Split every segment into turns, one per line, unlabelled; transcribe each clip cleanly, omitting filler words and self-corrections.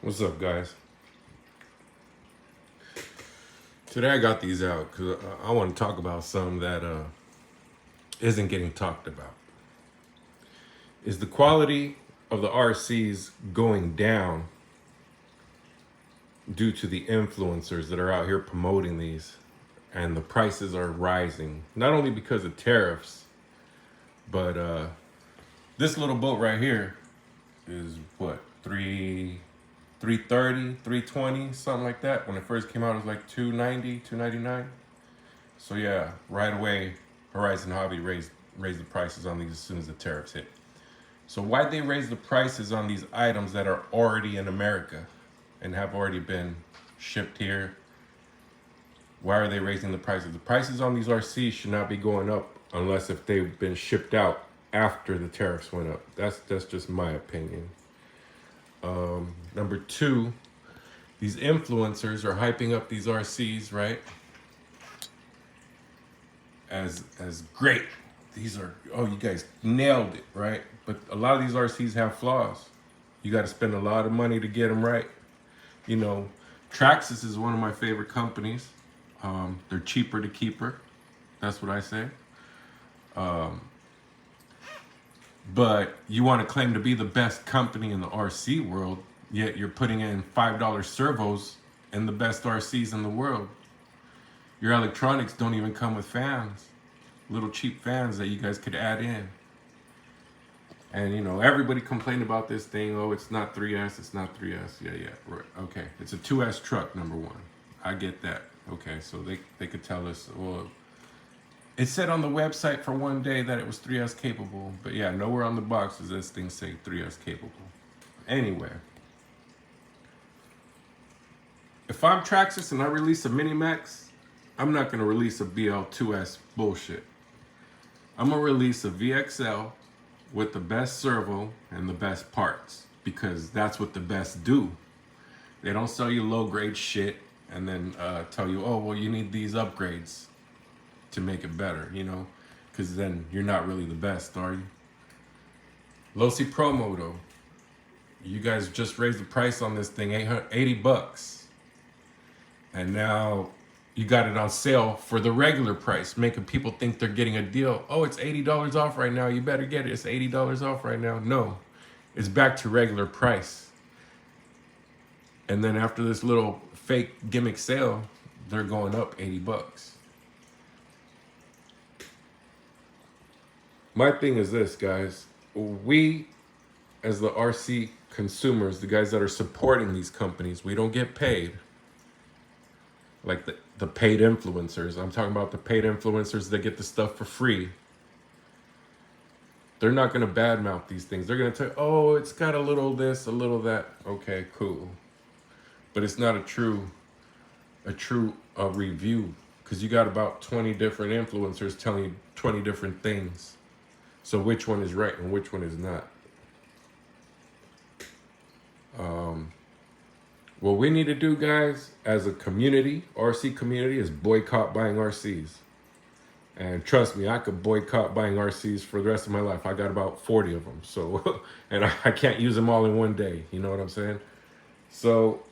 What's up, guys? Today I got these out because I want to talk about something that isn't getting talked about. Is the quality of the RCs going down due to the influencers that are out here promoting these, and the prices are rising, not only because of tariffs, but this little boat right here is what, 330, 320, something like that. When it first came out, it was like 290, 299. So yeah, right away, Horizon Hobby raised the prices on these as soon as the tariffs hit. So why'd they raise the prices on these items that are already in America and have already been shipped here? Why are they raising the prices? The prices on these RCs should not be going up unless if they've been shipped out after the tariffs went up. That's just my opinion. Number two, these influencers are hyping up these RCs, right? As great. These are, oh, you guys nailed it, right? But a lot of these RCs have flaws. You got to spend a lot of money to get them right. You know, Traxxas is one of my favorite companies. They're cheaper to keep her. That's what I say. But you want to claim to be the best company in the RC world, yet you're putting in $5 servos in the best RCs in the world. Your electronics don't even come with fans. Little cheap fans that you guys could add in. And you know, everybody complained about this thing. Oh, it's not 3S, it's not 3S. Yeah, right. Okay, it's a 2S truck, number one. I get that. Okay, so they could tell us, well, it said on the website for one day that it was 3S capable. But yeah, nowhere on the box does this thing say 3S capable. Anyway, if I'm Traxxas and I release a Minimax, I'm not going to release a BL2S bullshit. I'm going to release a VXL with the best servo and the best parts, because that's what the best do. They don't sell you low grade shit and then tell you, oh, well, you need these upgrades to make it better, you know, because then you're not really the best, are you? Losi Promoto, you guys just raised the price on this thing, 80 bucks. And now you got it on sale for the regular price, making people think they're getting a deal. Oh, it's $80 off right now. You better get it. It's $80 off right now. No, it's back to regular price. And then after this little fake gimmick sale, they're going up 80 bucks. My thing is this, guys. We, as the RC consumers, the guys that are supporting these companies, we don't get paid. Like the paid influencers. I'm talking about the paid influencers that get the stuff for free. They're not going to badmouth these things. They're going to tell, oh, it's got a little this, a little that. Okay, cool. But it's not a true review, because you got about 20 different influencers telling you 20 different things. So which one is right and which one is not? What we need to do, guys, as a community, RC community, is boycott buying RCs. And trust me, I could boycott buying RCs for the rest of my life. I got about 40 of them. So, and I can't use them all in one day. You know what I'm saying? So,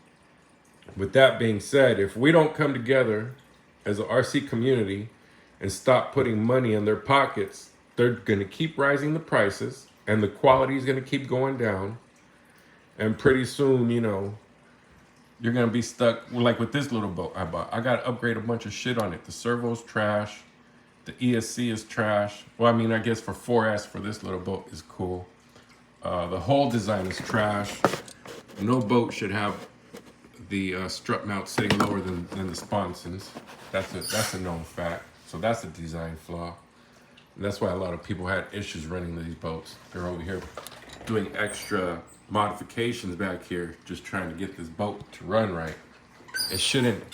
with that being said, if we don't come together as an RC community and stop putting money in their pockets, they're going to keep rising the prices and the quality is going to keep going down. And pretty soon, you know, you're going to be stuck like with this little boat I bought. I got to upgrade a bunch of shit on it. The servo's trash. The ESC is trash. Well, I mean, I guess for 4S for this little boat is cool. The whole design is trash. No boat should have the strut mount sitting lower than the sponsons. That's a known fact. So that's a design flaw. And that's why a lot of people had issues running these boats. They're over here doing extra modifications back here, just trying to get this boat to run right. You shouldn't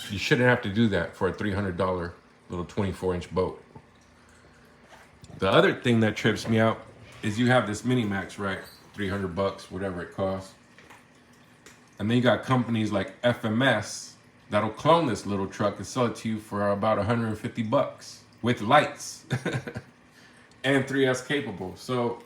have to do that for a $300 little 24-inch boat. The other thing that trips me out is you have this Minimax, right? 300 bucks, whatever it costs. And then you got companies like FMS that'll clone this little truck and sell it to you for about 150 bucks with lights and 3S capable. So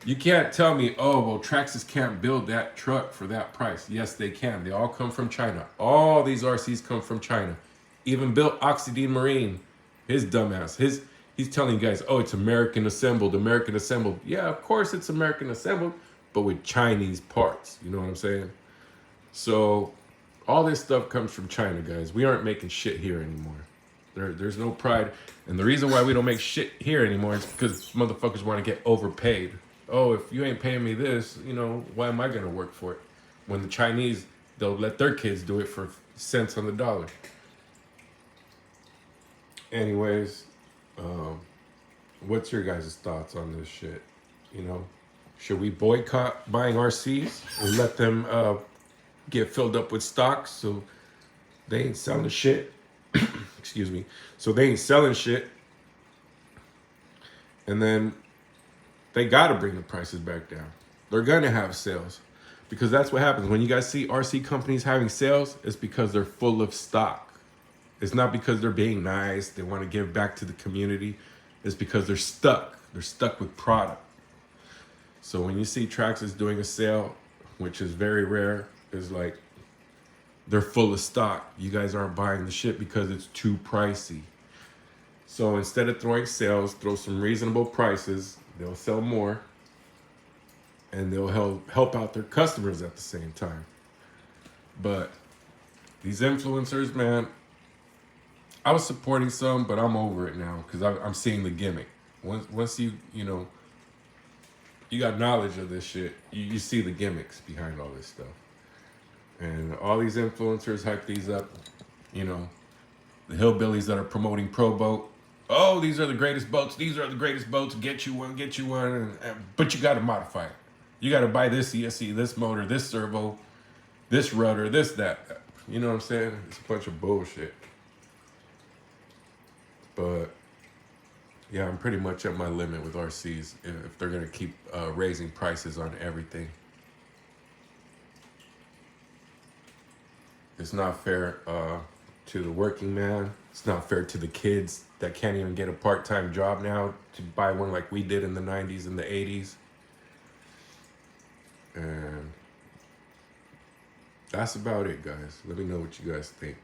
You can't tell me, oh, well, Traxxas can't build that truck for that price. Yes, they can. They all come from China. All these RCs come from China. Even built Oxidean Marine, his dumbass, he's telling you guys, oh, it's American assembled, American assembled. Yeah, of course it's American assembled, but with Chinese parts. You know what I'm saying? So all this stuff comes from China, guys. We aren't making shit here anymore. There's no pride. And the reason why we don't make shit here anymore is because motherfuckers want to get overpaid. Oh, if you ain't paying me this, you know, why am I going to work for it? When the Chinese, they'll let their kids do it for cents on the dollar. Anyways, what's your guys' thoughts on this shit? You know, should we boycott buying RCs and let them get filled up with stocks so they ain't selling shit? Excuse me. So they ain't selling shit. And then they got to bring the prices back down. They're going to have sales. Because that's what happens. When you guys see RC companies having sales, it's because they're full of stock. It's not because they're being nice, they want to give back to the community. It's because they're stuck. They're stuck with product. So when you see Traxxas doing a sale, which is very rare, is like they're full of stock. You guys aren't buying the shit because it's too pricey. So instead of throwing sales, throw some reasonable prices. They'll sell more. And they'll help out their customers at the same time. But these influencers, man, I was supporting some, but I'm over it now because I'm seeing the gimmick. Once you know, you got knowledge of this shit, you see the gimmicks behind all this stuff. And all these influencers hype these up, you know, the hillbillies that are promoting Proboat. Oh, these are the greatest boats. These are the greatest boats. Get you one, get you one. But you got to modify it. You got to buy this ESC, this motor, this servo, this rudder, this, that. You know what I'm saying? It's a bunch of bullshit. But yeah, I'm pretty much at my limit with RCs if they're going to keep raising prices on everything. It's not fair to the working man. It's not fair to the kids that can't even get a part-time job now to buy one like we did in the 90s and the 80s. And that's about it, guys. Let me know what you guys think.